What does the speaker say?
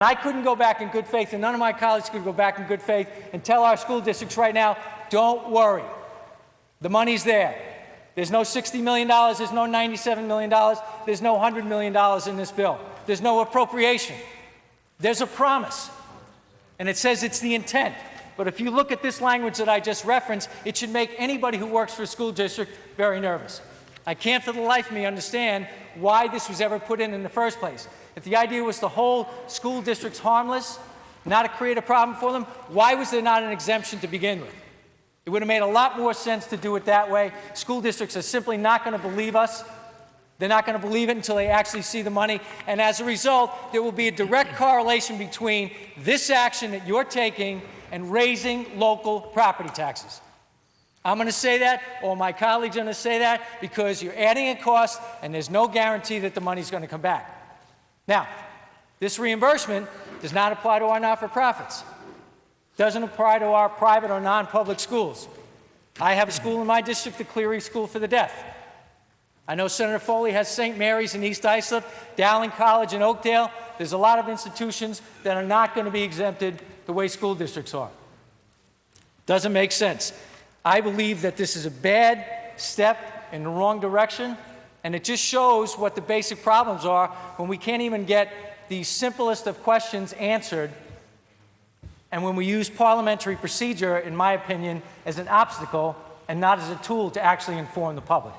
I couldn't go back in good faith, and none of my colleagues could go back in good faith and tell our school districts right now, don't worry. The money's there. There's no $60 million, there's no $97 million, there's no $100 million in this bill. There's no appropriation. There's a promise, and it says it's the intent. But if you look at this language that I just referenced, it should make anybody who works for a school district very nervous. I can't for the life of me understand why this was ever put in the first place. If the idea was to hold school districts harmless, not to create a problem for them, why was there not an exemption to begin with? It would have made a lot more sense to do it that way. School districts are simply not going to believe us. They're not going to believe it until they actually see the money. And as a result, there will be a direct correlation between this action that you're taking and raising local property taxes. I'm going to say that, or my colleagues are going to say that, because you're adding a cost and there's no guarantee that the money's going to come back. Now, this reimbursement does not apply to our not-for-profits. Doesn't apply to our private or non-public schools. I have a school in my district, the Cleary School for the Deaf. I know Senator Foley has St. Mary's in East Islip, Dowling College in Oakdale. There's a lot of institutions that are not going to be exempted the way school districts are. Doesn't make sense. I believe that this is a bad step in the wrong direction, and it just shows what the basic problems are when we can't even get the simplest of questions answered, and when we use parliamentary procedure, in my opinion, as an obstacle and not as a tool to actually inform the public.